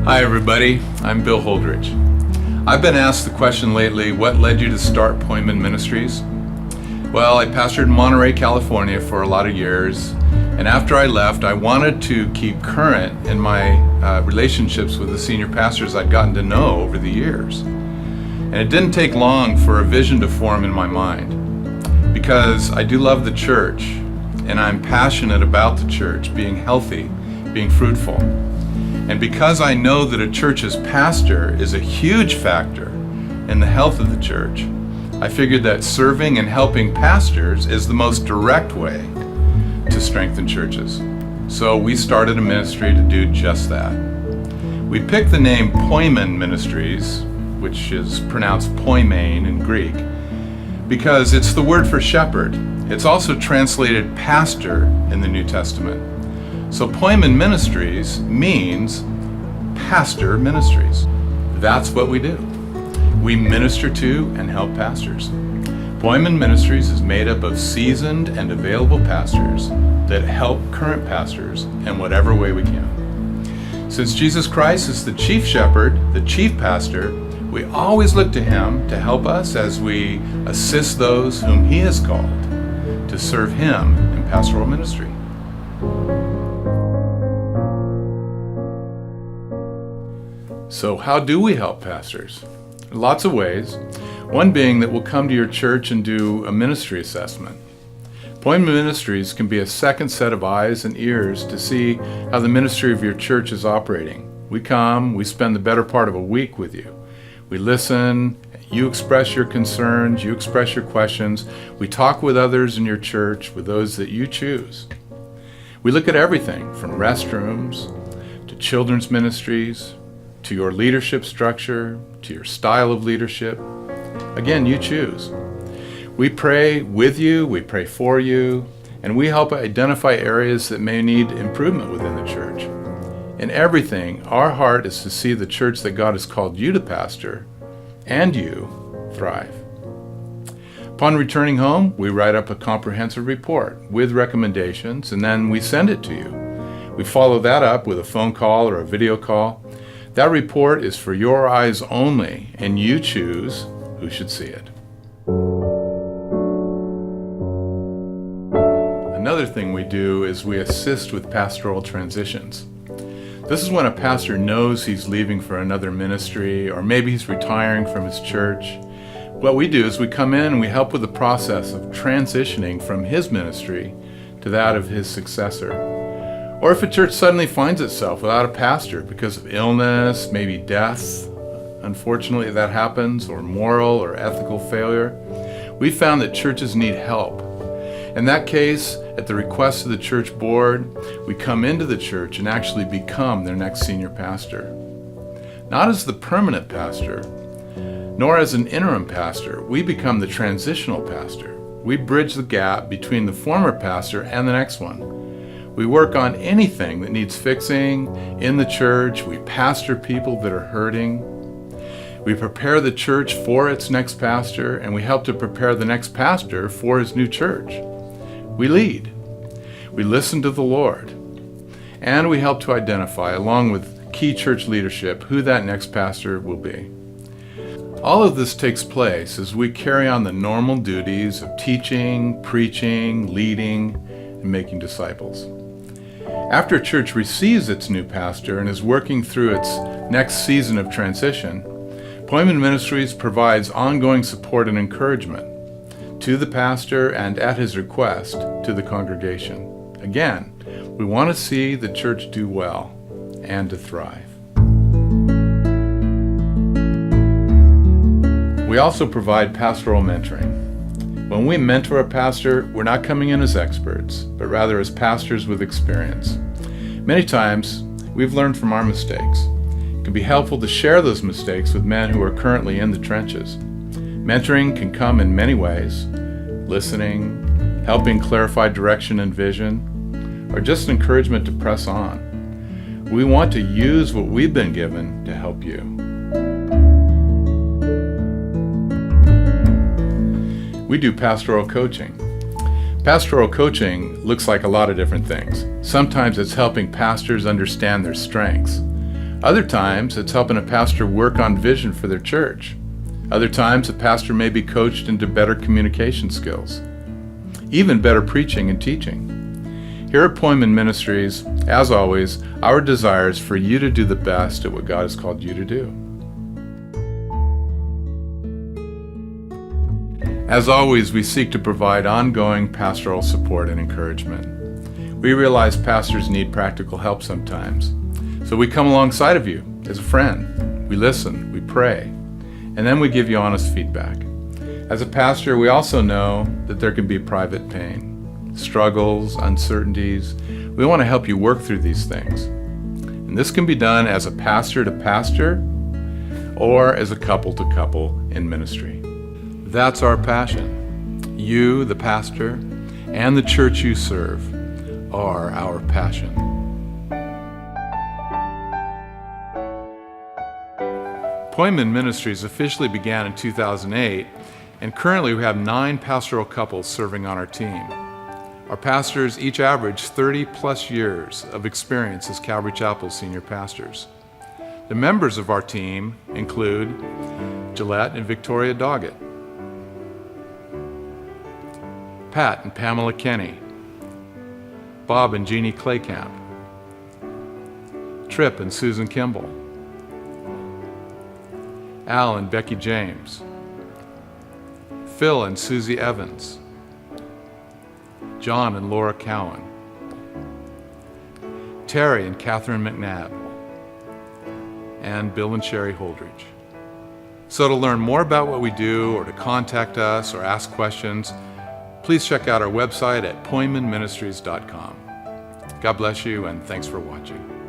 Hi everybody, I'm Bill Holdridge. I've been asked the question lately, what led you to start Poimen Ministries? Well, I pastored in Monterey, California for a lot of years, and after I left, I wanted to keep current in my relationships with the senior pastors I'd gotten to know over the years. And it didn't take long for a vision to form in my mind, because I do love the church, and I'm passionate about the church being healthy, being fruitful. And because I know that a church's pastor is a huge factor in the health of the church, I figured that serving and helping pastors is the most direct way to strengthen churches. So we started a ministry to do just that. We picked the name Poimen Ministries, which is pronounced Poimen in Greek, because it's the word for shepherd. It's also translated pastor in the New Testament. So Poimen Ministries means pastor ministries. That's what we do. We minister to and help pastors. Poimen Ministries is made up of seasoned and available pastors that help current pastors in whatever way we can. Since Jesus Christ is the chief shepherd, the chief pastor, we always look to him to help us as we assist those whom he has called to serve him in pastoral ministry. So how do we help pastors? Lots of ways. One being that we'll come to your church and do a ministry assessment. Poimen Ministries can be a second set of eyes and ears to see how the ministry of your church is operating. We come, we spend the better part of a week with you. We listen, you express your concerns, you express your questions. We talk with others in your church, with those that you choose. We look at everything from restrooms to children's ministries, to your leadership structure, to your style of leadership. Again, you choose. We pray with you, we pray for you, and we help identify areas that may need improvement within the church. In everything, our heart is to see the church that God has called you to pastor and you thrive. Upon returning home, we write up a comprehensive report with recommendations, and then we send it to you. We follow that up with a phone call or a video call. That report is for your eyes only, and you choose who should see it. Another thing we do is we assist with pastoral transitions. This is when a pastor knows he's leaving for another ministry, or maybe he's retiring from his church. What we do is we come in and we help with the process of transitioning from his ministry to that of his successor. Or if a church suddenly finds itself without a pastor because of illness, maybe death, unfortunately that happens, or moral or ethical failure, we found that churches need help. In that case, at the request of the church board, we come into the church and actually become their next senior pastor. Not as the permanent pastor, nor as an interim pastor. We become the transitional pastor. We bridge the gap between the former pastor and the next one. We work on anything that needs fixing in the church. We pastor people that are hurting. We prepare the church for its next pastor, and we help to prepare the next pastor for his new church. We lead. We listen to the Lord. And we help to identify, along with key church leadership, who that next pastor will be. All of this takes place as we carry on the normal duties of teaching, preaching, leading, and making disciples. After a church receives its new pastor and is working through its next season of transition, Poimen Ministries provides ongoing support and encouragement to the pastor and, at his request, to the congregation. Again, we want to see the church do well and to thrive. We also provide pastoral mentoring. When we mentor a pastor, we're not coming in as experts, but rather as pastors with experience. Many times, we've learned from our mistakes. It can be helpful to share those mistakes with men who are currently in the trenches. Mentoring can come in many ways: listening, helping clarify direction and vision, or just encouragement to press on. We want to use what we've been given to help you. We do pastoral coaching. Pastoral coaching looks like a lot of different things. Sometimes it's helping pastors understand their strengths. Other times, it's helping a pastor work on vision for their church. Other times, a pastor may be coached into better communication skills, even better preaching and teaching. Here at Poimen Ministries, as always, our desire is for you to do the best at what God has called you to do. As always, we seek to provide ongoing pastoral support and encouragement. We realize pastors need practical help sometimes, so we come alongside of you as a friend. We listen, we pray, and then we give you honest feedback. As a pastor, we also know that there can be private pain, struggles, uncertainties. We want to help you work through these things. And this can be done as a pastor to pastor or as a couple to couple in ministry. That's our passion. You, the pastor, and the church you serve are our passion. Poimen Ministries officially began in 2008, and currently we have 9 pastoral couples serving on our team. Our pastors each average 30 plus years of experience as Calvary Chapel senior pastors. The members of our team include Gillette and Victoria Doggett, Pat and Pamela Kenny, Bob and Jeannie Claycamp, Tripp and Susan Kimball, Al and Becky James, Phil and Susie Evans, John and Laura Cowan, Terry and Catherine McNabb, and Bill and Sherry Holdridge. So to learn more about what we do, or to contact us or ask questions, please check out our website at PoiMen1ministries.com. God bless you, and thanks for watching.